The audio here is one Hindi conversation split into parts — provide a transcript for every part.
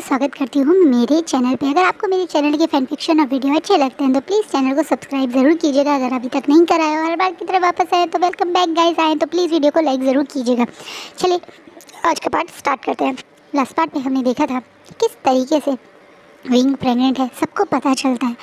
स्वागत करती हूँ मेरे चैनल पे। अगर आपको मेरे चैनल के फैन फिक्शन और वीडियो अच्छे लगते हैं तो प्लीज़ चैनल को सब्सक्राइब ज़रूर कीजिएगा। अगर अभी तक नहीं करा है और हर बार की तरह वापस आए तो वेलकम बैक गाइस। आए तो प्लीज़ वीडियो को लाइक ज़रूर कीजिएगा। चलिए आज का पार्ट स्टार्ट करते हैं। लास्ट पार्ट में हमने देखा था किस तरीके से विंग प्रेग्नेंट है सबको पता चलता है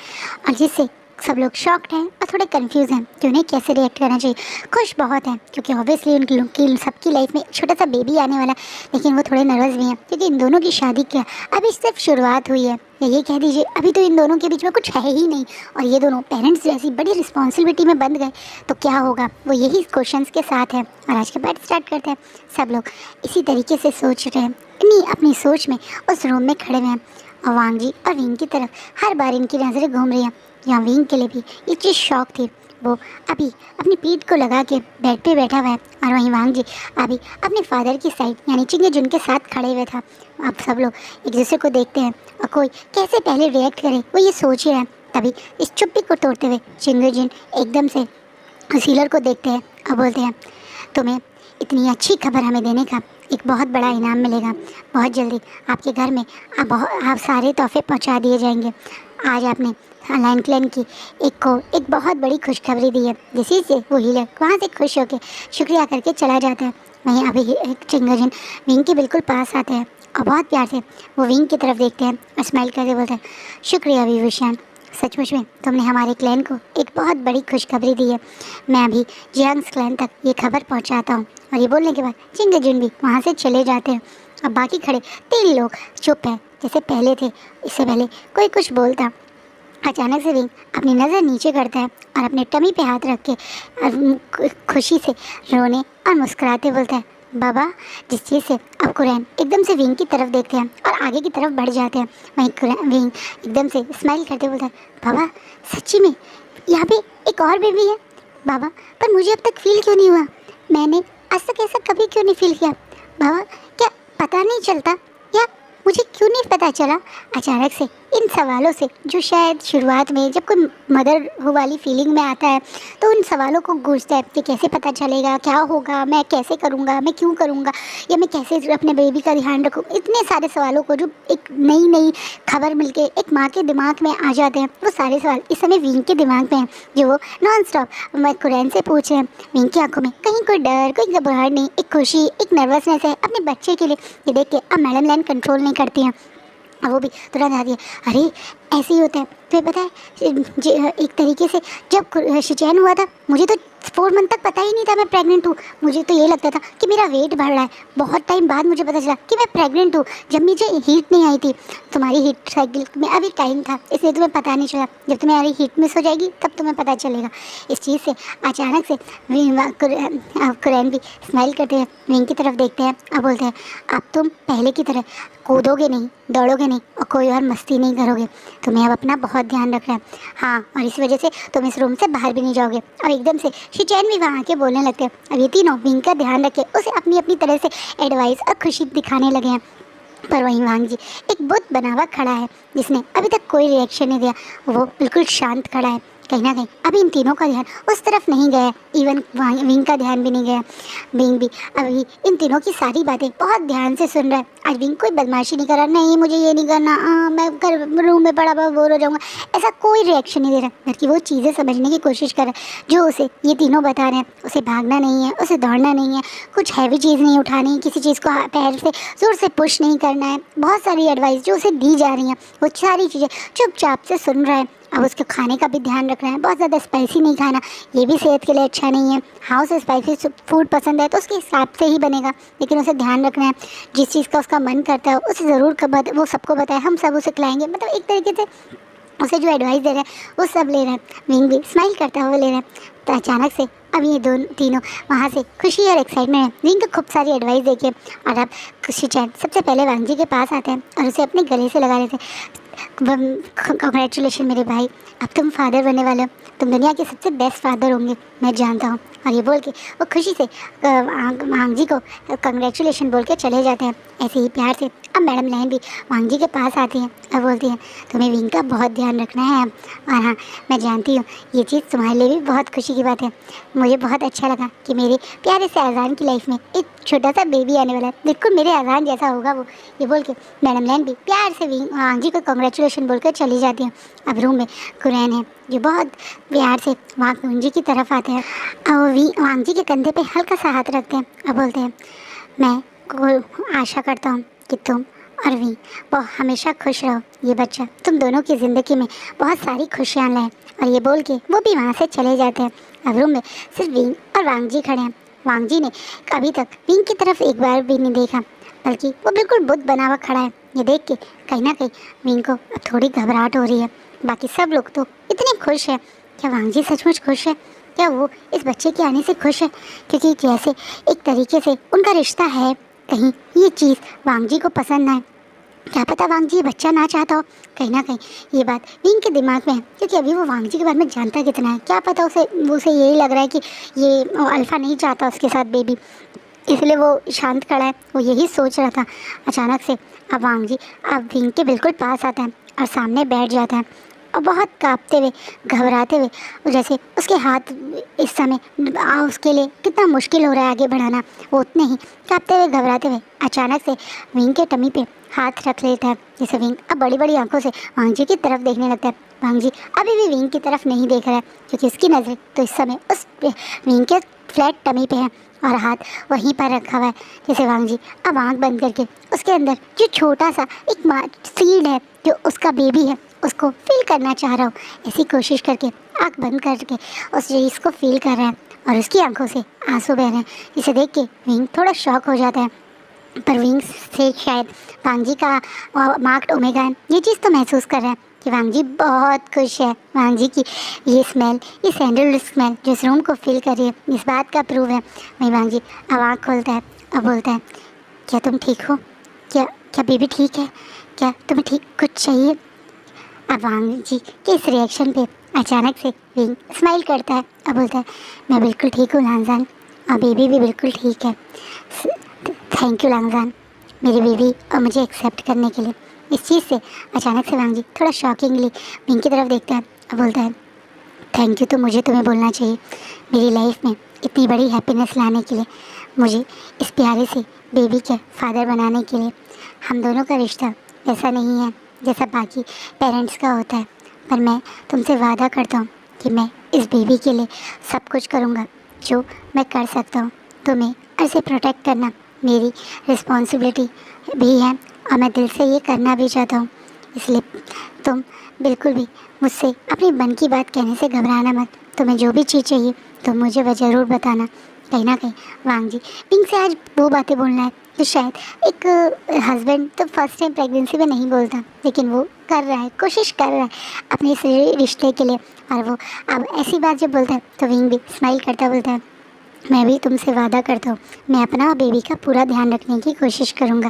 और जिससे सब लोग शॉक्ड हैं और थोड़े कंफ्यूज हैं कि उन्हें कैसे रिएक्ट करना चाहिए। खुश बहुत हैं क्योंकि ऑब्वियसली उनकी सबकी लाइफ में छोटा सा बेबी आने वाला, लेकिन वो थोड़े नर्वस भी हैं क्योंकि इन दोनों की शादी क्या अभी सिर्फ शुरुआत हुई है, या ये कह दीजिए अभी तो इन दोनों के बीच में कुछ है ही नहीं और ये दोनों पेरेंट्स जैसी बड़ी रिस्पॉन्सिबिलिटी में बंध गए तो क्या होगा, वो यही क्वेश्चंस के साथ है। और आज के बाद स्टार्ट करते हैं। सब लोग इसी तरीके से सोच रहे हैं, इन्हीं अपनी सोच में उस रूम में खड़े हुए हैं और वांग जी और विंग की तरफ हर बार इनकी नज़रें घूम रही हैं। यहाँ विंग के लिए भी ये चीज़ शौक थी। वो अभी अपनी पीठ को लगा के बेड पे बैठा हुआ है और वहीं वांग जी अभी अपने फादर की साइड यानी चिंगे जुन के साथ खड़े हुए था। अब सब लोग एक दूसरे को देखते हैं और कोई कैसे पहले रिएक्ट करे वो ये सोच ही रहे हैं। तभी इस चुप्पी को तोड़ते हुए चिंगे जुन एकदम से सीलर को देखते हैं और बोलते हैं, तुम्हें इतनी अच्छी खबर हमें देने का एक बहुत बड़ा इनाम मिलेगा। बहुत जल्दी आपके घर में आप सारे तोहफे पहुंचा दिए जाएंगे। आज आपने लाइन क्लैन की एक बहुत बड़ी खुशखबरी दी है। जिसी से वो हीलर वहाँ से खुश होकर शुक्रिया करके चला जाता है। वहीं अभी एक चिंगरजन विंग के बिल्कुल पास आते हैं और बहुत प्यार से वो विंग की तरफ देखते हैं और स्माइल करके बोलते हैं, शुक्रिया विभूषण, सचमुच में तुमने हमारे क्लैन को एक बहुत बड़ी खुशखबरी दी है। मैं अभी जियांग्स क्लैन तक ये खबर पहुंचाता हूँ। और ये बोलने के बाद चिंगरजन भी वहाँ से चले जाते हैं और बाकी खड़े 3 लोग चुप हैं जैसे पहले थे। इससे पहले कोई कुछ बोलता। अचानक से विंग अपनी नज़र नीचे करता है और अपने टमी पे हाथ रख के खुशी से रोने और मुस्कुराते बोलता है, बाबा। जिस चीज़ से अब कुरैन एकदम से विंग की तरफ देखते हैं और आगे की तरफ बढ़ जाते हैं। वहीं विंग एकदम से स्माइल करते बोलता है, बाबा सच्ची में यहाँ पे एक और बेबी है बाबा, पर मुझे अब तक फील क्यों नहीं हुआ? मैंने आज तक ऐसा कभी क्यों नहीं फील किया बाबा? क्या पता नहीं चलता या मुझे क्यों नहीं पता चला? अचानक से इन सवालों से जो शायद शुरुआत में जब कोई मदर वाली फीलिंग में आता है तो उन सवालों को गूंजता है कि कैसे पता चलेगा, क्या होगा, मैं कैसे करूँगा, मैं क्यों करूँगा, या मैं कैसे अपने बेबी का ध्यान रखूँ। इतने सारे सवालों को जो एक नई खबर मिलके एक माँ के दिमाग में आ जाते हैं, वो सारे सवाल इस समय विंग के दिमाग में हैं जो वो नॉन स्टॉप मैं कुरैन से पूछ रहे हैं। विंग की आंखों में कहीं कोई डर, कोई घबराहट नहीं, एक खुशी, एक नर्वसनेस है अपने बच्चे के लिए। ये देख के अब मैडम लाइन कंट्रोल नहीं करती हैं और वो भी तुरंत आती है, अरे ऐसे ही होता है। फिर पता है एक तरीके से जब शिचैन हुआ था मुझे तो 4 मंथ तक पता ही नहीं था मैं प्रेग्नेंट हूँ। मुझे तो ये लगता था कि मेरा वेट बढ़ रहा है। बहुत टाइम बाद मुझे पता चला कि मैं प्रेग्नेंट हूँ जब मुझे हीट नहीं आई थी। तुम्हारी हीट साइकिल में अभी टाइम था इसलिए तुम्हें पता नहीं चला। जब तुम्हारी हीट मिस हो जाएगी तब तुम्हें पता चलेगा। इस चीज़ से अचानक से कुरैन भी स्माइल करते हैं, विंग की तरफ देखते हैं और बोलते हैं, अब तुम पहले की तरह कूदोगे नहीं, दौड़ोगे नहीं और कोई और मस्ती नहीं करोगे। तुम्हें अब अपना बहुत ध्यान रखना है। हाँ, और इस वजह से तुम इस रूम से बाहर भी नहीं जाओगे। और एकदम से शिचैन भी वहाँ आके बोलने लगते हैं। अब ये तीनों विंग का ध्यान रखे उसे अपनी अपनी तरह से एडवाइस और खुशी दिखाने लगे हैं। पर वहीं वांग जी एक बुत बना हुआ खड़ा है जिसने अभी तक कोई रिएक्शन नहीं दिया। वो बिल्कुल शांत खड़ा है। कहीं ना कहीं अभी इन तीनों का ध्यान उस तरफ नहीं गया, इवन विंग का ध्यान भी नहीं गया। विंग भी अभी इन तीनों की सारी बातें बहुत ध्यान से सुन रहा है। आज विंग कोई बदमाशी नहीं कर रहा, नहीं मुझे ये नहीं करना, मैं रूम में पड़ा हुआ बोर हो जाऊँगा, ऐसा कोई रिएक्शन नहीं दे रहा। बल्कि वो चीज़ें समझने की कोशिश कर रहा है जो उसे ये तीनों बता रहे हैं। उसे भागना नहीं है, उसे दौड़ना नहीं है, कुछ हैवी चीज़ नहीं उठानी, किसी चीज़ को पैर से ज़ोर से पुश नहीं करना है। बहुत सारी एडवाइस जो उसे दी जा रही हैं वो सारी चीज़ें चुपचाप से सुन रहा है। अब उसके खाने का भी ध्यान रखना है। बहुत ज़्यादा स्पाइसी नहीं खाना, ये भी सेहत के लिए अच्छा नहीं है। हाँ, उसे स्पाइसी फूड पसंद है तो उसके हिसाब से ही बनेगा, लेकिन उसे ध्यान रखना है जिस चीज़ का उसका मन करता है उसे ज़रूर वो सबको बताए, हम सब उसे खिलाएंगे। मतलब एक तरीके से उसे जो एडवाइस दे रहे हैं वो सब ले रहे हैं। विंग भी स्माइल करता हुआ ले रहे हैं। तो अचानक से अब ये तीनों वहाँ से खुशी और एक्साइटमेंट है। विंग को खूब सारी एडवाइस देके और अब शिचैन सबसे पहले वांग जी के पास आते हैं और उसे अपने गले से लगा लेते हैं। कंग्रेचुलेशन मेरे भाई, अब तुम फादर बनने वाले हो, तुम दुनिया के सबसे बेस्ट फादर होंगे, मैं जानता हूँ। और ये बोल के वो खुशी से वांग जी को कंग्रेचुलेशन बोल के चले जाते हैं। ऐसे ही प्यार से अब मैडम लाइन भी वांग जी के पास आती हैं और बोलती हैं, तुम्हें विंग का बहुत ध्यान रखना है अब। और हाँ, मैं जानती हूँ ये चीज़ तुम्हारे लिए भी बहुत खुशी की बात है। मुझे बहुत अच्छा लगा कि मेरे प्यारे से अजान की लाइफ में एक छोटा सा बेबी आने वाला है, बिल्कुल मेरे अजान जैसा होगा वो। ये बोल के मैडम लैन भी प्यार से वांग जी को कॉन्ग्रेचुलेशन बोलकर चली जाती है। अब रूम में कुरैन है जो बहुत प्यार से वांग जी की तरफ आते हैं और वांग जी के कंधे पे हल्का सा हाथ रखते हैं और बोलते हैं मैं को आशा करता हूँ कि तुम और वी वो हमेशा खुश रहो। ये बच्चा तुम दोनों की ज़िंदगी में बहुत सारी खुशियाँ लाए। और ये बोल के वो भी वहाँ से चले जाते हैं। अब रूम में सिर्फ विंग और वांग जी खड़े हैं। वांग जी ने अभी तक विंग की तरफ एक बार भी नहीं देखा, बल्कि वो बिल्कुल बुत बना हुआ खड़ा है। ये देख के कहीं ना कहीं विंग को अब थोड़ी घबराहट हो रही है। बाकी सब लोग तो इतने खुश हैं। क्या वांग जी सचमुच खुश है? क्या वो इस बच्चे के आने से खुश है? क्योंकि जैसे एक तरीके से उनका रिश्ता है, कहीं ये चीज़ वांग जी को पसंद ना है। क्या पता वांग जी बच्चा ना चाहता हो। कहीं ना कहीं ये बात विंग के दिमाग में है, क्योंकि अभी वो वांग जी के बारे में जानता कितना है। क्या पता उसे यही लग रहा है कि ये अल्फ़ा नहीं चाहता उसके साथ बेबी, इसलिए वो शांत खड़ा है। वो यही सोच रहा था। अचानक से अब वांग जी अब विंग के बिल्कुल पास आता है और सामने बैठ जाता है और बहुत कांपते हुए घबराते हुए, जैसे उसके हाथ इस समय उसके लिए कितना मुश्किल हो रहा है आगे बढ़ाना, वो उतने ही कांपते हुए घबराते हुए अचानक से विंग के टमी पे हाथ रख लेता है। जैसे विंग अब बड़ी बड़ी आंखों से वांग जी की तरफ देखने लगता है। वांग जी अभी भी विंग की तरफ नहीं देख रहा है, क्योंकि उसकी नज़रें तो इस समय उस विंग के फ्लैट टमी पे है और हाथ वहीं पर रखा हुआ है। जैसे वांग जी अब आँख बंद करके उसके अंदर जो छोटा सा एक सीड है जो उसका बेबी है उसको फील करना चाह रहा हूँ, ऐसी कोशिश करके आँख बंद करके उस चीज़ को फील कर रहा है और उसकी आंखों से आंसू बह रहे हैं। इसे देख के विंग थोड़ा शॉक हो जाता है, पर विंग से शायद वांग जी का मार्क्ड ओमेगा है ये चीज़ तो महसूस कर रहे हैं कि वांग जी बहुत खुश है। वांग जी की ये स्मेल, ये सैंडल स्मेल जो इस रूम को फील कर रही है, इस बात का प्रूव है। वही वांग जी अब आँख खोलता है और बोलता है क्या तुम ठीक हो? क्या क्या बेबी ठीक है? क्या तुम्हें ठीक कुछ चाहिए? अब वांग जी के इस रिएक्शन पे अचानक से विंग स्माइल करता है और बोलता है मैं बिल्कुल ठीक हूँ लांगजान, और बेबी भी बिल्कुल ठीक है। थैंक यू लांगजान, मेरी बेबी और मुझे एक्सेप्ट करने के लिए। इस चीज़ से अचानक से वांग जी थोड़ा शॉकिंगली विंग की तरफ देखता है और बोलता है थैंक यू तो मुझे तुम्हें बोलना चाहिए, मेरी लाइफ में इतनी बड़ी हैप्पीनेस लाने के लिए, मुझे इस प्यारे से बेबी के फादर बनाने के लिए। हम दोनों का रिश्ता ऐसा नहीं है जैसा बाकी पेरेंट्स का होता है, पर मैं तुमसे वादा करता हूँ कि मैं इस बेबी के लिए सब कुछ करूँगा जो मैं कर सकता हूँ। तुम्हें ऐसे प्रोटेक्ट करना मेरी रिस्पॉन्सिबिलिटी भी है और मैं दिल से ये करना भी चाहता हूँ। इसलिए तुम बिल्कुल भी मुझसे अपनी मन की बात कहने से घबराना मत। तुम्हें जो भी चीज़ चाहिए तो मुझे वह ज़रूर बताना। कहीं ना कहीं वांग जी विंग से आज वो बातें बोलना है तो शायद एक हस्बैंड तो फर्स्ट टाइम प्रेगनेंसी में नहीं बोलता, लेकिन वो कर रहा है, कोशिश कर रहा है अपने इस रिश्ते के लिए। और वो अब ऐसी बात जब बोलता है तो विंग भी स्माइल करता बोलता है मैं भी तुमसे वादा करता हूँ, मैं अपना और बेबी का पूरा ध्यान रखने की कोशिश करूँगा।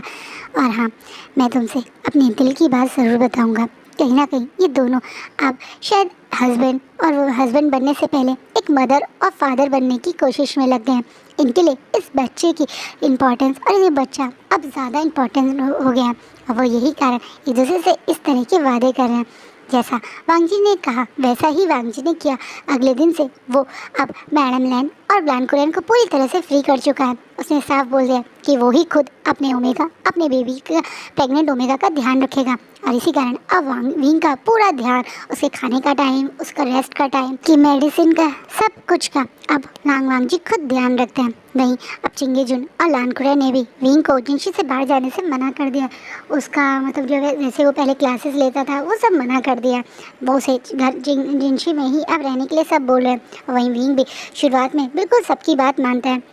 और हाँ, मैं तुमसे अपने दिल की बात ज़रूर बताऊँगा। कहीं ना कहीं ये दोनों अब शायद हस्बैंड और हस्बैंड बनने से पहले एक मदर और फादर बनने की कोशिश में लग गए हैं। इनके लिए इस बच्चे की इम्पोर्टेंस और ये बच्चा अब ज़्यादा इम्पोर्टेंस हो गया है और वो यही कारण एक दूसरे से इस तरह के वादे कर रहे हैं। जैसा वांग जी ने कहा वैसा ही वांग जी ने किया। अगले दिन से वो अब मैडम लैन और ब्लान कुरैन को पूरी तरह से फ्री कर चुका है। उसने साफ बोल दिया कि वो ही खुद अपने ओमेगा, अपने बेबी का प्रेग्नेंट ओमेगा का ध्यान रखेगा। और इसी कारण अब विंग का पूरा ध्यान, उसके खाने का टाइम, उसका रेस्ट का टाइम, की मेडिसिन का, सब कुछ का अब वांग जी खुद ध्यान रखते हैं। वहीं अब चिंगेजुन और लान कुरैन ने भी विंग को जिनशी से बाहर जाने से मना कर दिया। उसका मतलब जो है जैसे वो पहले क्लासेस लेता था वो सब मना कर दिया। वो उसे घर जिनशी में ही अब रहने के लिए सब बोल रहे हैं। वहीं विंग भी शुरुआत में बिल्कुल सबकी बात मानता है।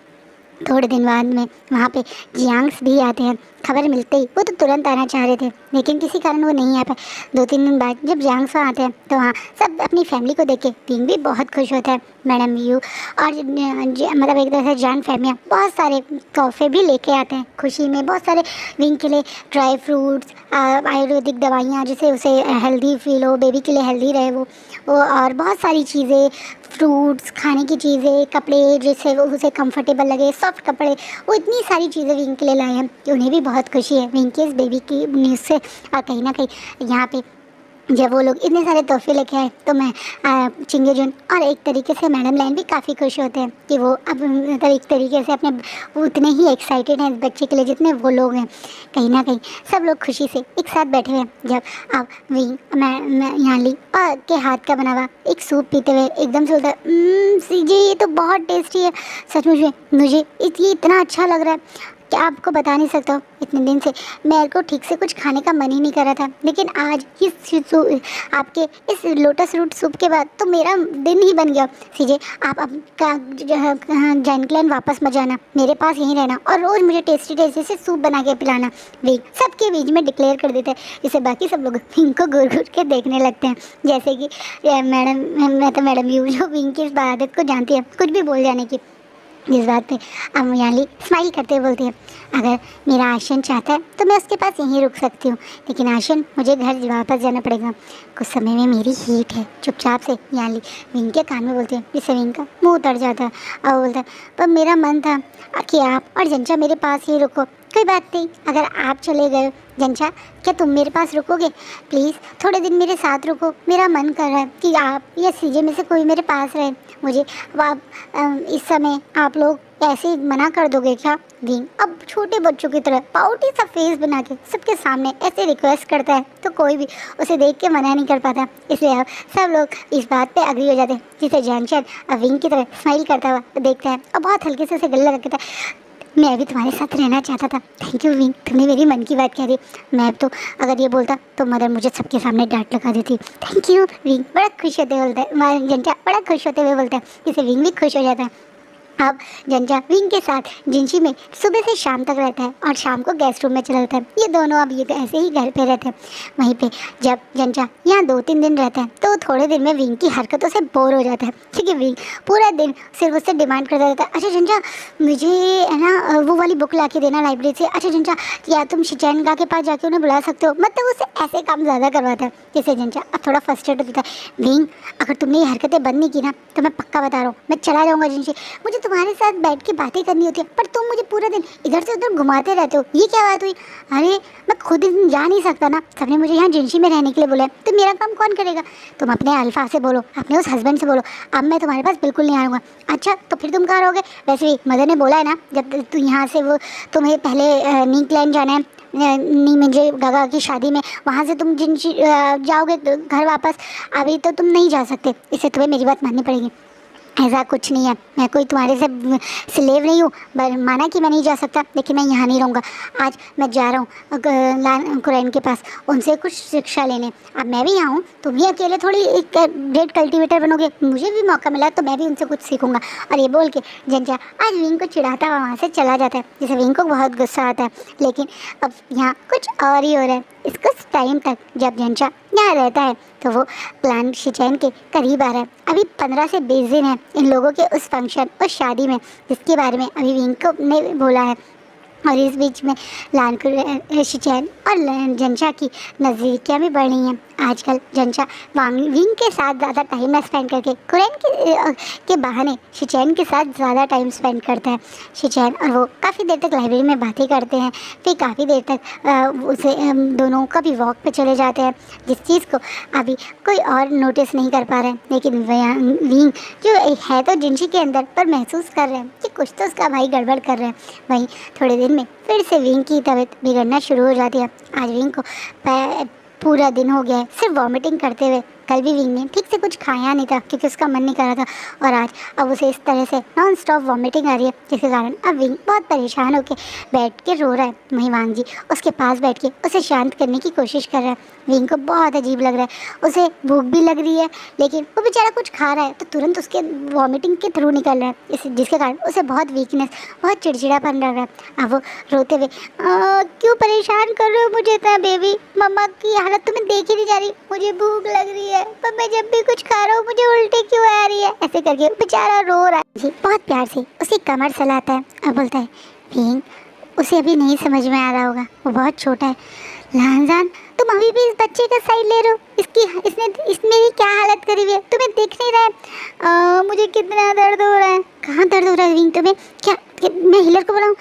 थोड़े दिन बाद में वहाँ पे जियांग्स भी आते हैं। खबर मिलते ही वो तो तुरंत आना चाह रहे थे, लेकिन किसी कारण वो नहीं आ पाए। 2-3 दिन बाद जब जियांग्स आते हैं तो वहाँ सब अपनी फैमिली को देख के विंग भी बहुत खुश होता है। मैडम यू और मतलब एक तरह से जान फैमिलियाँ बहुत सारे तोहफे भी लेके आते हैं खुशी में। बहुत सारे विंग के लिए ड्राई फ्रूट्स, आयुर्वेदिक दवाइयाँ जिससे उसे हेल्दी फील हो, बेबी के लिए हेल्दी रहे वो और बहुत सारी चीज़ें, फ्रूट्स, खाने की चीज़ें, कपड़े जिससे वो उसे कंफर्टेबल लगे, सॉफ्ट कपड़े, वो इतनी सारी चीज़ें विंग के लिए लाए हैं कि उन्हें भी बहुत खुशी है विंग के इस बेबी की न्यूज़ से। और कहीं ना कहीं यहाँ पे जब वो लोग इतने सारे तोहफे लेके आए तो मैं चिंगेजुन और एक तरीके से मैडम लाइन भी काफ़ी खुश होते हैं कि वो अब मतलब एक तरीके से अपने वो उतने ही एक्साइटेड हैं इस बच्चे के लिए जितने वो लोग हैं। कहीं ना कहीं सब लोग खुशी से एक साथ बैठे हुए हैं जब अब मैं यहाँ ली और के हाथ का बना हुआ एक सूप पीते हुए एकदम से बोलता है, सीजे ये तो बहुत टेस्टी है, सचमुच में मुझे ये इतना अच्छा लग रहा है कि आपको बता नहीं सकता हूँ। इतने दिन से मेरे को ठीक से कुछ खाने का मन ही नहीं कर रहा था, लेकिन आज आपके इस लोटस रूट सूप के बाद तो मेरा दिन ही बन गया। सीजे आप अब जैन क्लैन वापस मत जाना, मेरे पास यहीं रहना और रोज़ मुझे टेस्टी टेस्टी से सूप बना के पिलाना। विंग सबके बीच में डिक्लेयर कर देते हैं, जिससे बाकी सब लोग विंग को घूर घूर के देखने लगते हैं। जैसे कि मैं तो मैडम यू जो विंग की इस आदत को जानती है कुछ भी बोल जाने की। इस बात पे अब याली स्माइल करते हुए बोलती है, अगर मेरा आशन चाहता है तो मैं उसके पास यहीं रुक सकती हूँ, लेकिन आशन मुझे घर वापस जाना पड़ेगा, कुछ समय में मेरी हीट है। चुपचाप से याली विंग के कान में बोलती है, जिससे विंग का मुँह उतर जाता है और बोलता है, पर मेरा मन था कि आप और जंचा मेरे पास ही रुको। कोई बात नहीं, अगर आप चले गए जंचा, क्या तुम मेरे पास रुकोगे? प्लीज़ थोड़े दिन मेरे साथ रुको, मेरा मन कर रहा है कि आप या सीजे में से कोई मेरे पास रहे। मुझे अब आप इस समय आप लोग ऐसे ही मना कर दोगे क्या? विंग अब छोटे बच्चों की तरह पाउटी सा फेस बना के सबके सामने ऐसे रिक्वेस्ट करता है तो कोई भी उसे देख के मना नहीं कर पाता। इसलिए अब सब लोग इस बात पे अग्री हो जाते हैं, जिसे जैनचैन अब विंग की तरह स्माइल करता हुआ देखता है और बहुत हल्के से उसे गले लगा कहता है, मैं भी तुम्हारे साथ रहना चाहता था। थैंक यू विंग, तुमने मेरी मन की बात कह दी। मैं तो अगर ये बोलता तो मदर मुझे सबके सामने डांट लगा देती। थैंक यू विंग, बड़ा खुश होते हुए बोलता है जंचा, बड़ा खुश होते हुए बोलता है, इससे विंग भी खुश हो जाता है। अब जंजा विंग के साथ जिंची में सुबह से शाम तक रहता है और शाम को गेस्ट रूम में चला जाता है। ये दोनों अब ये ऐसे ही घर पे रहते हैं। वहीं पे जब जंजा यहाँ 2-3 दिन रहता है तो थोड़े दिन में विंग की हरकतों से बोर हो जाता है, क्योंकि विंग पूरा दिन सिर्फ उससे डिमांड करता रहता है, अच्छा जंजा मुझे है ना वो वाली बुक ला के देना लाइब्रेरी से, अच्छा जंजा या तुम शिचैनगा के पास जाके उन्हें बुला सकते हो। मतलब उससे ऐसे काम ज़्यादा करवाता है जिससे जंजा अब थोड़ा फ्रस्ट्रेट होता है। विंग अगर तुमने ये हरकतें बंद नहीं की ना तो मैं पक्का बता रहा हूँ मैं चला जाऊँगा जिनसे, मुझे तुम्हारे साथ बैठ के बातें करनी होती है, पर तुम मुझे पूरे दिन इधर से उधर घुमाते रहते हो, ये क्या बात हुई? अरे मैं खुद जा नहीं सकता ना, सबने मुझे यहाँ जिंशी में रहने के लिए बोला है, तो मेरा काम कौन करेगा? तुम अपने अल्फा से बोलो, अपने उस हस्बैंड से बोलो, अब मैं तुम्हारे पास बिल्कुल नहीं आऊँगा। अच्छा तो फिर तुम कहाँ रहोगे? वैसे भी मदर ने बोला है ना जब तू यहाँ से वो तुम्हें पहले नी क्लैन जाना है, नी मुझे गगा की शादी में, वहाँ से तुम जिन जाओगे घर वापस, अभी तो तुम नहीं जा सकते, इससे तुम्हें मेरी बात माननी पड़ेगी। ऐसा कुछ नहीं है, मैं कोई तुम्हारे से स्लेव नहीं हूँ, माना कि मैं नहीं जा सकता, लेकिन मैं यहाँ नहीं रहूँगा। आज मैं जा रहा हूँ कुरैन के पास उनसे कुछ शिक्षा लेने। अब मैं भी यहाँ हूँ, तुम ही अकेले थोड़ी एक ग्रेट कल्टिवेटर बनोगे, मुझे भी मौका मिला तो मैं भी उनसे कुछ सीखूँगा। और ये बोल के जंजा आज विंग को चिढ़ाता हुआ वहाँ से चला जाता है, जिससे विंग को बहुत गुस्सा आता है। लेकिन अब यहाँ कुछ और ही हो रहा है। इस कुछ टाइम तक जब जंजा यहाँ रहता है तो वो प्लान शिचैन के करीब आ रहा है। अभी 15 से 20 दिन है इन लोगों के उस फंक्शन, उस शादी में, जिसके बारे में अभी विंग को ने बोला है। और इस बीच में शिचैन और जंचा की नज़दीकियाँ भी बढ़ रही हैं। आजकल जंचा विंग के साथ ज़्यादा टाइम ना स्पेंड करके कुरैन के बहाने शिचैन के साथ ज़्यादा टाइम स्पेंड करता है। शिचैन और वो काफ़ी देर तक लाइब्रेरी में बातें करते हैं, फिर काफ़ी देर तक उसे दोनों का भी वॉक पे चले जाते हैं, जिस चीज़ को अभी कोई और नोटिस नहीं कर पा रहे हैं। लेकिन विंग जो है तो जिंशी के अंदर, पर महसूस कर रहे हैं कि कुछ तो उसका भाई गड़बड़ कर रहे हैं। वहीं थोड़े दिन में फिर से विंग की तबीयत बिगड़ना शुरू हो जाती है। आज विंग को पूरा दिन हो गया है सिर्फ वॉमिटिंग करते हुए। कल भी विंग ने ठीक से कुछ खाया नहीं था क्योंकि उसका मन नहीं कर रहा था, और आज अब उसे इस तरह से नॉन स्टॉप वॉमिटिंग आ रही है, जिसके कारण अब विंग बहुत परेशान होकर बैठ के रो रहा है। वहीं वांग जी उसके पास बैठ के उसे शांत करने की कोशिश कर रहा है। विंग को बहुत अजीब लग रहा है, उसे भूख भी लग रही है, लेकिन वो बेचारा कुछ खा रहा है तो तुरंत उसके वॉमिटिंग के थ्रू निकल रहा है, जिसके कारण उसे बहुत वीकनेस, बहुत चिड़चिड़ापन लग रहा है। अब वो रोते हुए, क्यों परेशान कर रहे हो मुझे इतना बेबी, मम्मा की हालत तुम्हें देख ही नहीं जा रही, मुझे भूख लग रही है, पर मैं जब भी कुछ खा रहा हूँ मुझे उल्टी क्यों आ रही है? ऐसे करके बेचारा रो रहा है। जी बहुत प्यार से उसकी कमर सहलाता है और बोलता है, विंग उसे अभी नहीं समझ में आ रहा होगा, वो बहुत छोटा है। लांजान तुम अभी भी इस बच्चे का साइड ले रहे हो, इसने ही क्या हालत करी हुई है, तुम्हें दिख नहीं रहा है? मुझे कितना दर्द हो रहा है। कहाँ दर्द हो रहा है विंग तुम्हें? क्या मैं हीलर को बुलाऊँ?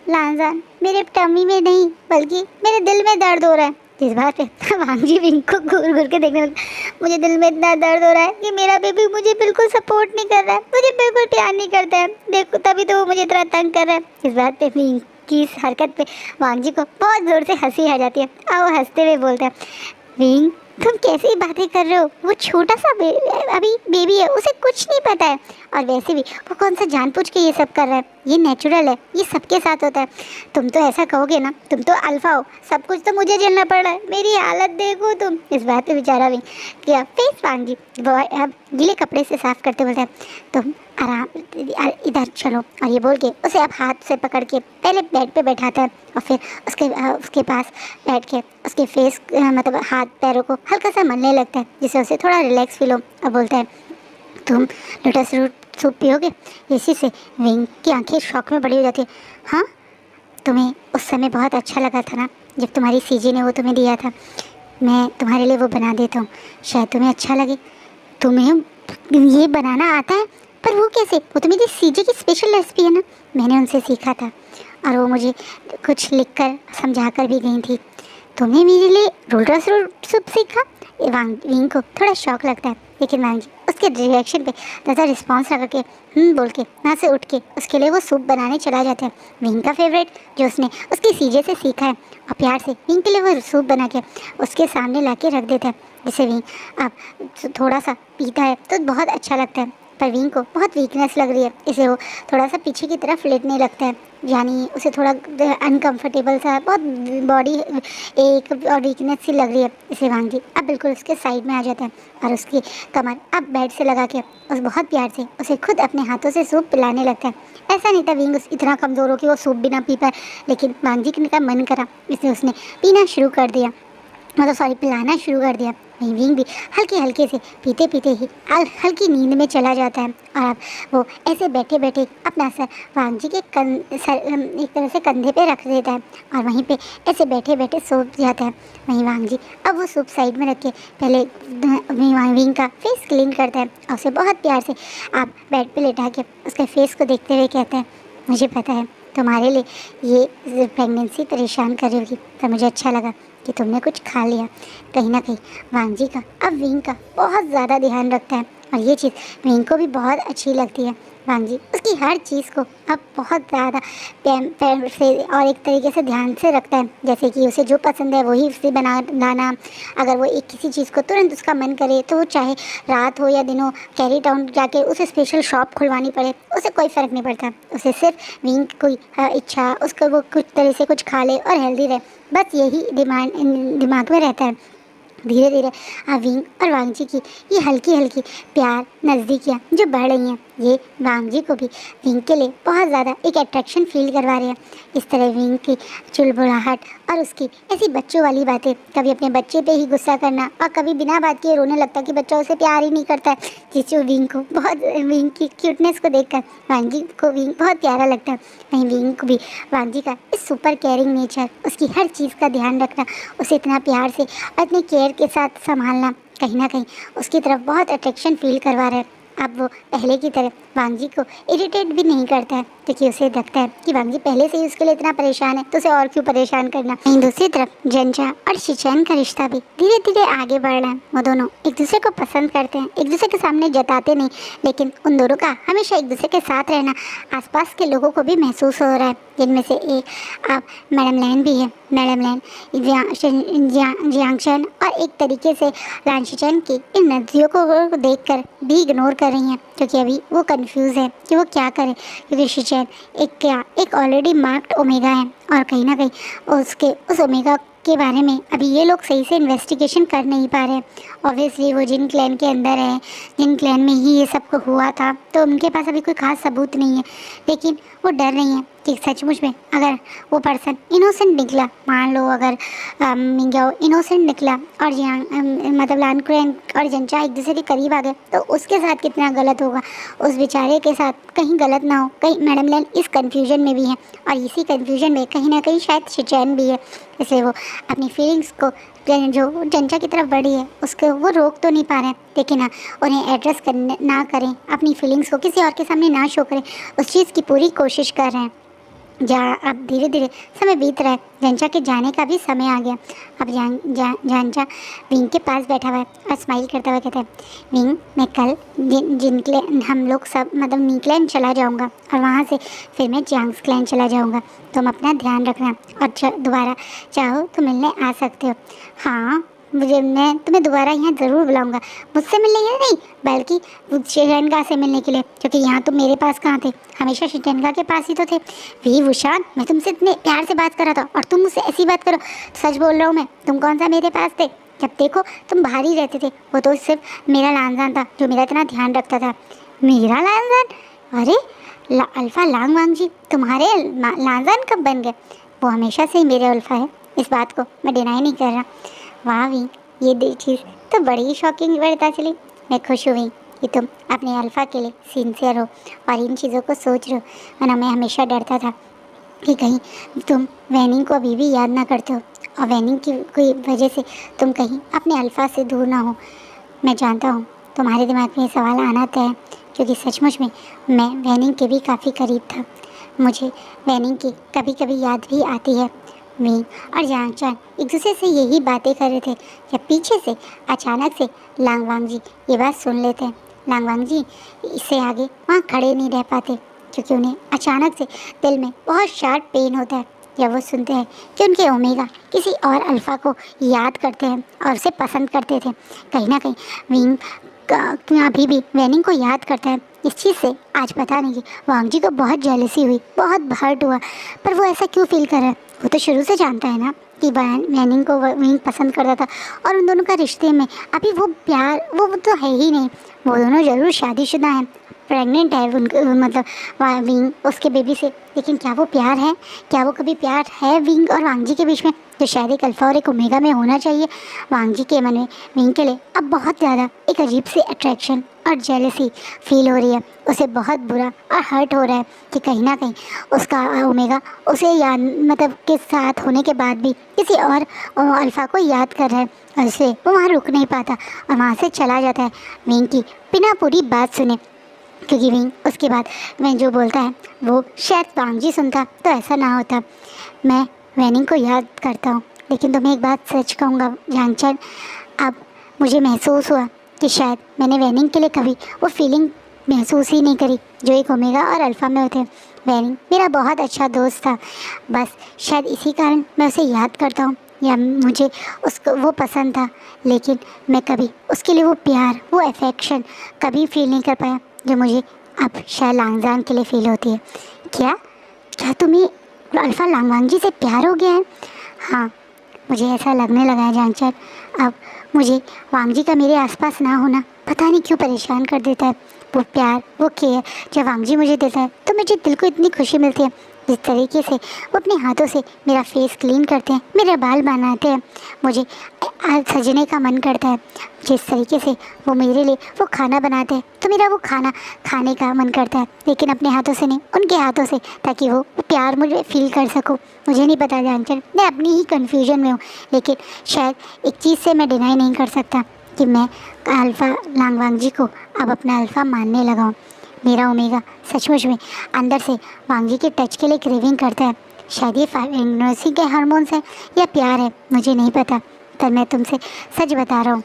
लांजान मेरे टमी में नहीं बल्कि मेरे दिल में दर्द हो रहा है। इस बात पे वांगजी विंग को घूर घूर के देखने लगा। मुझे दिल में इतना दर्द हो रहा है कि मेरा बेबी मुझे बिल्कुल सपोर्ट नहीं कर रहा है, मुझे बिल्कुल प्यार नहीं करता है, देखो तभी तो वो मुझे इतना तंग कर रहा है। इस बात पे विंग की इस हरकत पे वांगजी को बहुत ज़ोर से हंसी आ जाती है और वो हंसते हुए बोलता है, विंग तुम कैसी बातें कर रहे हो, वो छोटा सा अभी बेबी है, उसे कुछ नहीं पता है, और वैसे भी वो कौन सा जानबूझ के ये सब कर रहा है, ये नेचुरल है, ये सबके साथ होता है। तुम तो ऐसा कहोगे ना, तुम तो अल्फा हो, सब कुछ तो मुझे झेलना पड़ रहा है, मेरी हालत देखो तुम। इस बात पे बेचारा भी क्या फेस वांगजी वो अब गीले कपड़े से साफ करते बोलता है, तुम आराम इधर चलो, और ये बोल के उसे अब हाथ से पकड़ के पहले बेड पे बैठाता है और फिर उसके पास बैठ के उसके फेस मतलब हाथ पैरों को हल्का सा मलने लगता है, जिससे उसे थोड़ा रिलैक्स फील हो। और बोलता है, तुम लोटस रूट सूप पियोगे? इसी से विंग की आंखें शौक में बड़ी हो जाती है। हाँ, तुम्हें उस समय बहुत अच्छा लगा था ना जब तुम्हारी सीजी ने वो तुम्हें दिया था, मैं तुम्हारे लिए वो बना देता हूँ, शायद तुम्हें अच्छा लगे। तुम्हें ये बनाना आता है? पर वो कैसे? वो तो मेरी सीजी की स्पेशल रेसिपी है ना, मैंने उनसे सीखा था और वो मुझे कुछ लिख कर समझा कर भी गई थी। तुमने मेरे लिए लोटस रूट सूप सीखा? विंग को थोड़ा शौक लगता है, लेकिन वांगजी उसके रिएक्शन पे ज़्यादा रिस्पॉन्स लगा के बोल के वहाँ से उठ के उसके लिए वो सूप बनाने चला जाता है। विंग का फेवरेट जो उसने उसकी सीजे से सीखा है, और प्यार से विंग के लिए वो सूप बना के उसके सामने ला के रख देता है, जिसे विंग अब थोड़ा सा पीता है तो बहुत अच्छा लगता है। पर विंग को बहुत वीकनेस लग रही है, इसे वो थोड़ा सा पीछे की तरफ लेटने लगता है, यानी उसे थोड़ा अनकंफर्टेबल सा बहुत बॉडी एक और वीकनेस सी लग रही है। इसे वांगजी अब बिल्कुल उसके साइड में आ जाता है और उसकी कमर अब बेड से लगा के उस बहुत प्यार से उसे खुद अपने हाथों से सूप पिलाने लगता है। ऐसा नहीं था विंग इतना कमज़ोर हो कि वो सूप भी ना पी पाए, लेकिन वांगजी का मन करा, इसलिए उसने पीना शुरू कर दिया, मतलब सॉरी पिलाना शुरू कर दिया। विंग भी हल्के हल्के से पीते पीते ही हल्की नींद में चला जाता है, और अब वो ऐसे बैठे बैठे अपना सर वांगजी के एक तरह से कंधे पे रख देता है और वहीं पे ऐसे बैठे बैठे सो जाता है। वहीं वांगजी अब वो सूप साइड में रख के पहले विंग का फेस क्लीन करता है और उसे बहुत प्यार से आप बेड पे लेटा के उसके फेस को देखते हुए कहता है, मुझे पता है तुम्हारे लिए ये प्रेगनेंसी परेशान कर रही होगी, पर मुझे अच्छा लगा कि तुमने कुछ खा लिया। कहीं ना कहीं वांगजी का अब विंग का बहुत ज़्यादा ध्यान रखता है और ये चीज़ विंग को भी बहुत अच्छी लगती है। वांगजी उसकी हर चीज़ को अब बहुत ज़्यादा प्यार से और एक तरीके से ध्यान से रखता है, जैसे कि उसे जो पसंद है वही उसे बनाना। अगर वो एक किसी चीज़ को तुरंत उसका मन करे तो वो चाहे रात हो या दिन हो, कैरी टाउन जाके उसे स्पेशल शॉप खुलवानी पड़े, उसे कोई फ़र्क नहीं पड़ता। उसे सिर्फ विंग कोई इच्छा उसको वो कुछ तरह से कुछ खा ले और हेल्दी रहे, बस यही दिमाग में रहता है। धीरे धीरे विंग और वांगजी की ये हल्की हल्की प्यार नज़दीकियाँ जो बढ़ रही हैं, ये वांगजी को भी विंग के लिए बहुत ज़्यादा एक अट्रैक्शन फील करवा रहे हैं। इस तरह विंग की चुलबुलाहट और उसकी ऐसी बच्चों वाली बातें, कभी अपने बच्चे पे ही गुस्सा करना और कभी बिना बात किए रोने लगता कि बच्चा उसे प्यार ही नहीं करता है, जिससे विंग को बहुत विंग की क्यूटनेस को देखकर वांगजी को विंग बहुत प्यारा लगता है। वहीं विंग को भी वांगजी का इस सुपर केयरिंग नेचर, उसकी हर चीज़ का ध्यान रखना, उसे इतना प्यार से और इतने केयर के साथ संभालना कहीं ना कहीं उसकी तरफ बहुत अट्रैक्शन फील करवा रहा है। अब वो पहले की तरह वांगजी को इरिटेट भी नहीं करता है, क्योंकि उसे लगता है कि वांगजी पहले से ही उसके लिए इतना परेशान है तो उसे और क्यों परेशान करना। वहीं दूसरी तरफ जंचा और शिचैन का रिश्ता भी धीरे धीरे आगे बढ़ रहा है। वो दोनों एक दूसरे को पसंद करते हैं, एक दूसरे के सामने जताते नहीं, लेकिन उन दोनों का हमेशा एक दूसरे के साथ रहना आसपास के लोगों को भी महसूस हो रहा है, जिनमें से एक अब मैडम लैन भी है। मैडम लैन जियांगशन और एक तरीके से लानशिचैन की इन नदियों को देखकर भी इग्नोर कर रही हैं, क्योंकि अभी वो कंफ्यूज है कि वो क्या करे, क्योंकि शिचैन एक ऑलरेडी मार्क्ड ओमेगा है और कहीं ना कहीं उस ओमेगा के बारे में अभी ये लोग सही से इन्वेस्टिगेशन कर नहीं पा रहे। ऑब्वियसली वो जिन क्लैन के अंदर है, जिन क्लैन में ही ये सब हुआ था, तो उनके पास अभी कोई खास सबूत नहीं है, लेकिन वो डर रही हैं कि सचमुच में अगर वो पर्सन इनोसेंट निकला, मान लो अगर मिंग्याओ इनोसेंट निकला और मतलब लानकुएन और जंचा एक दूसरे के करीब आ गए तो उसके साथ कितना गलत होगा, उस बेचारे के साथ कहीं गलत ना हो। कहीं मैडम लैन इस कन्फ्यूजन में भी है और इसी कन्फ्यूजन में कहीं ना कहीं शायद शिचैन भी है, इसलिए वो अपनी फीलिंग्स को जो जंचा की तरफ बढ़ी है उसको वो रोक तो नहीं पा रहे हैं, लेकिन हाँ उन्हें एड्रेस करने ना करें, अपनी फीलिंग्स को किसी और के सामने ना शो करें, उस चीज़ की पूरी कोशिश कर रहे हैं। जहाँ अब धीरे धीरे समय बीत रहा है। जंचा के जाने का भी समय आ गया। अब जंचा विंग के पास बैठा हुआ है और स्माइल करता हुआ कहता है, विंग मैं कल जिन हम लोग सब मतलब नीकलैंड चला जाऊंगा और वहाँ से फिर मैं जियांग्सलैंड चला जाऊंगा। तुम अपना ध्यान रखना और दोबारा चाहो तो मिलने आ सकते हो। हाँ, मैं तुम्हें दोबारा यहाँ ज़रूर बुलाऊंगा, मुझसे मिलने के लिए नहीं बल्कि शिटेनगा से मिलने के लिए, क्योंकि यहाँ तुम मेरे पास कहाँ थे, हमेशा शिटेनगा के पास ही तो थे। वी वुशान, मैं तुमसे इतने प्यार से बात कर रहा था और तुम मुझसे ऐसी बात करो। सच बोल रहा हूँ मैं, तुम कौन सा मेरे पास थे? जब देखो तुम बाहर ही रहते थे। वो तो सिर्फ मेरा लानजान था जो मेरा इतना ध्यान रखता था। मेरा लानजान? अरे अल्फ़ा लांग वांग जी तुम्हारे लानजान कब बन गए? वो हमेशा से ही मेरे अल्फ़ा है, इस बात को मैं डिनाई नहीं कर रहा। वाह वी, ये चीज़ तो बड़ी ही शॉकिंग पता चली। मैं खुश हुई कि तुम अपने अल्फ़ा के लिए सिंसियर हो और इन चीज़ों को सोच रहे हो, वरना मैं हमेशा डरता था कि कहीं तुम वैनिंग को अभी भी याद ना करते हो और वैनिंग की कोई वजह से तुम कहीं अपने अल्फ़ा से दूर ना हो। मैं जानता हूँ तुम्हारे दिमाग में ये सवाल आना तय है, क्योंकि सचमुच में मैं वैनिंग के भी काफ़ी करीब था। मुझे वैनिंग की कभी कभी याद भी आती है। विंग और जांगचान एक दूसरे से यही बातें कर रहे थे जब पीछे से अचानक से लांगवांग जी ये बात सुन लेते हैं। लांगवांग जी इससे आगे वहाँ खड़े नहीं रह पाते, क्योंकि उन्हें अचानक से दिल में बहुत शार्प पेन होता है जब वो सुनते हैं कि उनके ओमेगा किसी और अल्फ़ा को याद करते हैं और उसे पसंद करते थे। कहीं ना कहीं विंग अभी भी वैनिंग को याद करता है। इस चीज़ से आज पता नहीं कि वांग जी को बहुत जेलसी हुई, बहुत हर्ट हुआ, पर वो ऐसा क्यों फील कर रहा है? वो तो शुरू से जानता है ना कि वैनिंग को विंग पसंद करता था और उन दोनों का रिश्ते में अभी वो प्यार वो तो है ही नहीं। वो दोनों ज़रूर शादीशुदा हैं, प्रेग्नेंट है उनके मतलब विंग उसके बेबी से, लेकिन क्या वो प्यार है? क्या वो कभी प्यार है विंग और वांग जी के बीच में, जो शायद एक अल्फ़ा और एक ओमेगा में होना चाहिए? वांग जी के मन में विंग के लिए अब बहुत ज़्यादा एक अजीब सी अट्रैक्शन और जेलसी फील हो रही है। उसे बहुत बुरा और हर्ट हो रहा है कि कहीं ना कहीं उसका ओमेगा उसे याद मतलब के साथ होने के बाद भी किसी और अल्फ़ा को याद कर रहा है, और इसलिए वो वहाँ रुक नहीं पाता और वहाँ से चला जाता है विंग की बिना पूरी बात सुने, क्योंकि विंग उसके बाद मैं जो बोलता है वो शायद वांग जी सुनता तो ऐसा ना होता। मैं वैनिंग को याद करता हूँ, लेकिन तुम्हें एक बात सच कहूँगा जांगचन, अब मुझे महसूस हुआ कि शायद मैंने वैनिंग के लिए कभी वो फीलिंग महसूस ही नहीं करी जो एक ओमेगा और अल्फ़ा में होते। वैनिंग मेरा बहुत अच्छा दोस्त था, बस शायद इसी कारण मैं उसे याद करता हूँ, या मुझे उसको वो पसंद था, लेकिन मैं कभी उसके लिए वो प्यार वो अफेक्शन कभी फील नहीं कर पाया जो मुझे अब शायद लांगजान के लिए फ़ील होती है। क्या क्या तुम्हें अल्फ़ा लांगवांग जी से प्यार हो गया है? हाँ, मुझे ऐसा लगने लगा है जांगचन। अब मुझे वांग जी का मेरे आसपास ना होना पता नहीं क्यों परेशान कर देता है। वो प्यार वो केयर जब वांग जी मुझे देता है तो मुझे दिल को इतनी खुशी मिलती है। जिस तरीके से वो अपने हाथों से मेरा फेस क्लीन करते हैं, मेरे बाल बनाते हैं, मुझे सजने का मन करता है। जिस तरीके से वो मेरे लिए वो खाना बनाते हैं तो मेरा वो खाना खाने का मन करता है, लेकिन अपने हाथों से नहीं, उनके हाथों से, ताकि वो प्यार मुझे फील कर सकूं। मुझे नहीं पता जांचन, मैं अपनी ही कन्फ्यूजन में हूँ, लेकिन शायद एक चीज़ से मैं डिनाई नहीं कर सकता कि मैं अल्फ़ा लांगवांग जी को अब अपना अल्फ़ा मानने लगा हूँ। मेरा ओमेगा सचमुच में अंदर से वांग जी के टच के लिए क्रेविंग करता है। शायद ये प्रेगनेंसी के हार्मोन्स हैं या प्यार है, मुझे नहीं पता, पर मैं तुमसे सच बता रहा हूँ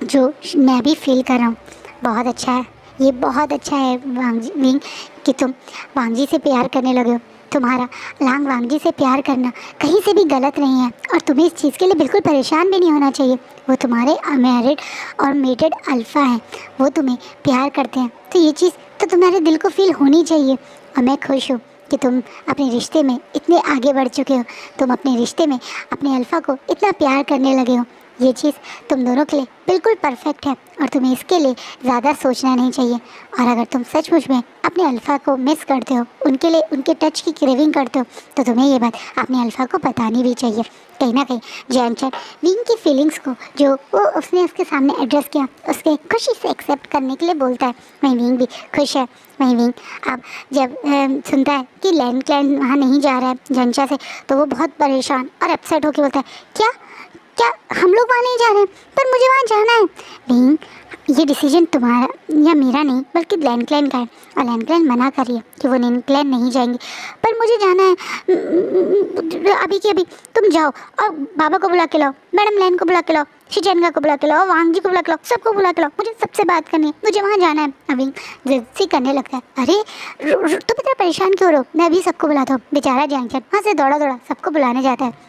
जो मैं भी फील कर रहा हूँ। बहुत अच्छा है, ये बहुत अच्छा है विंग कि तुम वांग जी से प्यार करने लगे हो। तुम्हारा वांग जी से प्यार करना कहीं से भी गलत नहीं है और तुम्हें इस चीज़ के लिए बिल्कुल परेशान भी नहीं होना चाहिए। वो तुम्हारे मैरिड और मेटेड अल्फ़ा हैं, वो तुम्हें प्यार करते हैं, तो ये चीज़ तो तुम्हारे दिल को फील होनी चाहिए। और मैं खुश हूँ कि तुम अपने रिश्ते में इतने आगे बढ़ चुके हो, तुम अपने रिश्ते में अपने अल्फ़ा को इतना प्यार करने लगे हो। ये चीज़ तुम दोनों के लिए बिल्कुल परफेक्ट है और तुम्हें इसके लिए ज़्यादा सोचना नहीं चाहिए। और अगर तुम सचमुच में अपने अल्फ़ा को मिस करते हो, उनके लिए उनके टच की क्रेविंग करते हो, तो तुम्हें ये बात अपने अल्फ़ा को बतानी भी चाहिए। कहीं ना कहीं जांचन विंग की फीलिंग्स को जो वो उसने उसके सामने एड्रेस किया उसके खुशी से एक्सेप्ट करने के लिए बोलता है। वहीं विंग भी खुश है। वहीं विंग अब जब सुनता है कि लैंड क्लैंड वहाँ नहीं जा रहा है जंचा से, तो वो बहुत परेशान और अपसेट होकर बोलता है, क्या क्या हम लोग वहाँ नहीं जा रहे हैं? पर मुझे वहाँ जाना है। विंग ये डिसीजन तुम्हारा या मेरा नहीं बल्कि लैन क्लैन का है, और लैन क्लैन मना कर रही है कि वो लैन क्लैन नहीं जाएंगे। पर मुझे जाना है अभी के अभी। तुम जाओ और बाबा को बुला के लाओ, मैडम लैन को बुला के लाओ, शिचेंगा को बुला के लाओ, वांग जी को बुला के लाओ, सबको बुला के लाओ, मुझे सबसे बात करनी है, मुझे वहाँ जाना है। अभी जिद्दी करने लगता है, अरे तुम इतना परेशान क्यों रहो, मैं अभी सबको बुलाता हूँ। बेचारा जैंगचैन वहाँ से दौड़ा दौड़ा सबको बुलाने जाता है।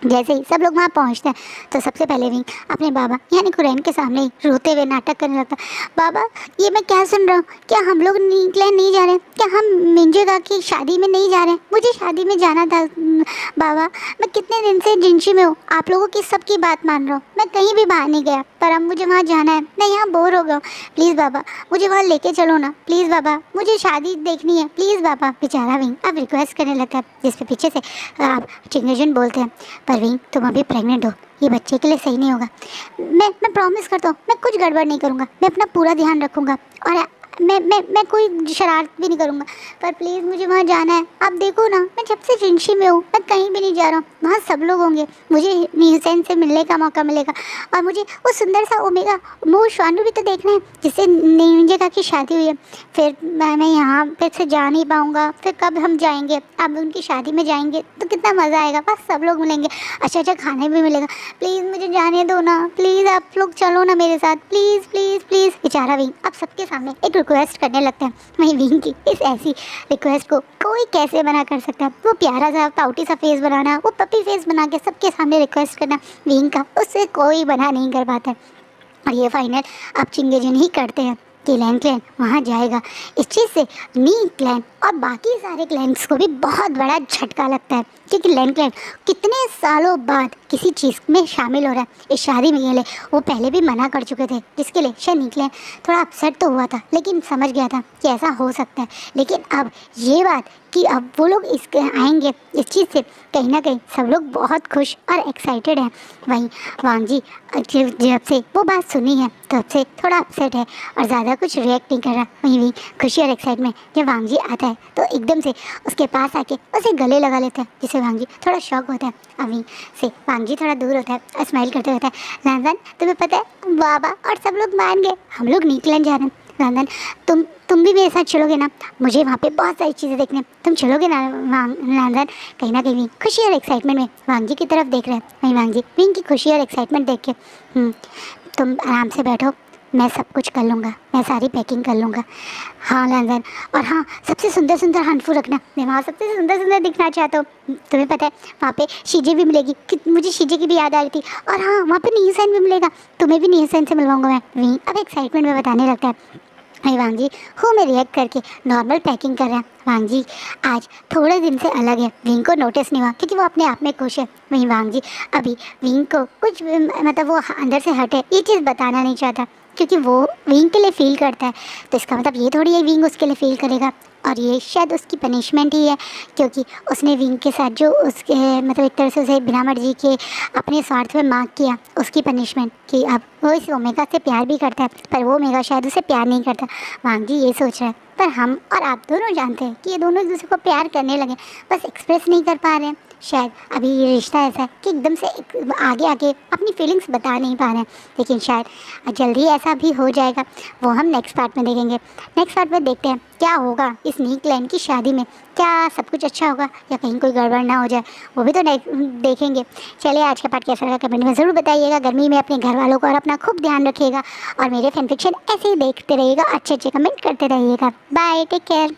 जैसे ही सब लोग वहाँ पहुँचते हैं तो सबसे पहले विंग अपने बाबा यानी कुरैन के सामने ही रोते हुए नाटक करने लगता है, बाबा ये मैं क्या सुन रहा हूँ, क्या हम लोग न्यूजीलैंड नहीं जा रहे, क्या हम मिंजेगा की शादी में नहीं जा रहे, मुझे शादी में जाना था बाबा, मैं कितने दिन से जिंशी में हूँ, आप लोगों की सबकी बात मान रहा हूँ, मैं कहीं भी बाहर नहीं गया, पर अब मुझे वहाँ जाना है, मैं यहाँ बोर हो गया हूँ, प्लीज़ बाबा मुझे वहाँ लेके चलो ना, प्लीज़ बाबा मुझे शादी देखनी है, प्लीज़ बाबा। बेचारा विंग अब रिक्वेस्ट करने लगता है, जिस पे पीछे से आप चिंगेजन बोलते हैं, परवीन तुम अभी प्रेग्नेंट हो, ये बच्चे के लिए सही नहीं होगा, मैं प्रॉमिस करता हूँ मैं कुछ गड़बड़ नहीं करूँगा, मैं अपना पूरा ध्यान रखूँगा और मैं कोई शरारत भी नहीं करूँगा, पर प्लीज़ मुझे वहाँ जाना है। आप देखो ना मैं जब से जिंशी में हूँ मैं कहीं भी नहीं जा रहा हूँ, वहाँ सब लोग होंगे, मुझे न्यूसेन से मिलने का मौका मिलेगा और मुझे वो सुंदर सा ओमेगा मो शानू भी तो देखना है जिससे निंजेगा की शादी हुई है, फिर मैं यहाँ पे से जा नहीं पाऊँगा, फिर कब हम जाएंगे, अब उनकी शादी में जाएंगे तो कितना मज़ा आएगा, बस सब लोग मिलेंगे, अच्छा अच्छा खाने भी मिलेगा, प्लीज़ मुझे जाने दो ना, प्लीज़ आप लोग चलो ना मेरे साथ, प्लीज़ प्लीज़ प्लीज़। बेचारा विंग अब सबके सामने एक रिक्वेस्ट करने लगता है, वहीं विंग की इस ऐसी रिक्वेस्ट को कोई कैसे मना कर सकता है, वो प्यारा सा पाउटी सा फेस बनाना, वो पपी फेस बना के सबके सामने रिक्वेस्ट करना विंग का, उससे कोई मना नहीं कर पाता है। और ये फाइनल अब चिंगेजन ही करते हैं कि लैन क्लैन वहाँ जाएगा। इस चीज़ से नी क्लैन और बाकी सारे क्लैन्स को भी बहुत बड़ा झटका लगता है, क्योंकि लैन क्लैन कितने सालों बाद किसी चीज़ में शामिल हो रहा है इस शादी में। ये ले वो पहले भी मना कर चुके थे, जिसके लिए शायद नी क्लैन थोड़ा अपसेट तो हुआ था, लेकिन समझ गया था कि ऐसा हो सकता है। लेकिन अब ये बात कि अब वो लोग इसके आएंगे, इस चीज़ से कहीं ना कहीं सब लोग बहुत खुश और एक्साइटेड हैं। वहीं वांग जी जब से वो बात सुनी है तब से थोड़ा अपसेट है और ज़्यादा कुछ रिएक्ट नहीं कर रहा। वहीं भी खुशी और एक्साइटमेंट जब वांग जी आता है तो एकदम से उसके पास आके उसे गले लगा लेता है, जिससे वांग जी थोड़ा शॉक होता है। अभी से वांग जी थोड़ा दूर होता है और स्माइल करते रहता है, लैन तुम्हें पता है बाबा और सब लोग मान गए, हम लोग न्यूजीलैंड जा रहे हैं, लैन तुम भी मेरे साथ चलोगे ना, मुझे वहाँ पे बहुत सारी चीज़ें देखने, तुम चलोगे ना लैन। कहीं ना कहीं खुशी और एक्साइटमेंट में वांग जी की तरफ देख रहे हैं। वहीं वांग जी विंग की खुशी और एक्साइटमेंट देख के तुम आराम से बैठो, मैं सब कुछ कर लूँगा, मैं सारी पैकिंग कर लूँगा। हाँ लैन, और हाँ सबसे सुंदर सुंदर हनफू रखना, मैं वहाँ सबसे सुंदर सुंदर दिखना चाहता हूँ। तुम्हें पता है वहाँ पे शीजे भी मिलेगी, कि मुझे शीजे की भी याद आ रही थी, और हाँ वहाँ पे नीहसेन भी मिलेगा, तुम्हें भी नीहसेन से मिलवाऊँगा मैं। विंग अब एक्साइटमेंट में बताने लगता है। वहीं वांग जी हूँ में रिएक्ट करके नॉर्मल पैकिंग कर रहा है। वांग जी आज थोड़े दिन से अलग है, विंग को नोटिस नहीं हुआ क्योंकि वो अपने आप में खुश है। वहीं वांग जी अभी विंग को कुछ मतलब वो अंदर से हटे ये चीज़ बताना नहीं चाहता, क्योंकि वो विंग के लिए फ़ील करता है, तो इसका मतलब ये थोड़ी है विंग उसके लिए फ़ील करेगा, और ये शायद उसकी पनिशमेंट ही है, क्योंकि उसने विंग के साथ जो उसके मतलब एक तरह से उसे बिना मर्जी के अपने स्वार्थ में मांग किया, उसकी पनिशमेंट कि अब वो इस ओमेगा से प्यार भी करता है, पर वो ओमेगा शायद उसे प्यार नहीं करता। वांग जी ये सोच रहा है, पर हम और आप दोनों जानते हैं कि ये दोनों एक दूसरे को प्यार करने लगे, बस एक्सप्रेस नहीं कर पा रहे हैं। शायद अभी ये रिश्ता ऐसा है कि एकदम से आगे आगे अपनी फीलिंग्स बता नहीं पा रहे हैं, लेकिन शायद जल्दी ऐसा भी हो जाएगा, वो हम नेक्स्ट पार्ट में देखेंगे। नेक्स्ट पार्ट में देखते हैं क्या होगा इस नी क्लैन की शादी में, क्या सब कुछ अच्छा होगा या कहीं कोई गड़बड़ ना हो जाए, वो भी तो देखेंगे। चलिए आज का पार्ट कैसा लगा कमेंट में ज़रूर बताइएगा। गर्मी में अपने घर वालों को और अपना खूब ध्यान रखिएगा, और मेरे फैन फिक्शन ऐसे ही देखते रहिएगा, अच्छे अच्छे कमेंट करते रहिएगा। Bye, take care.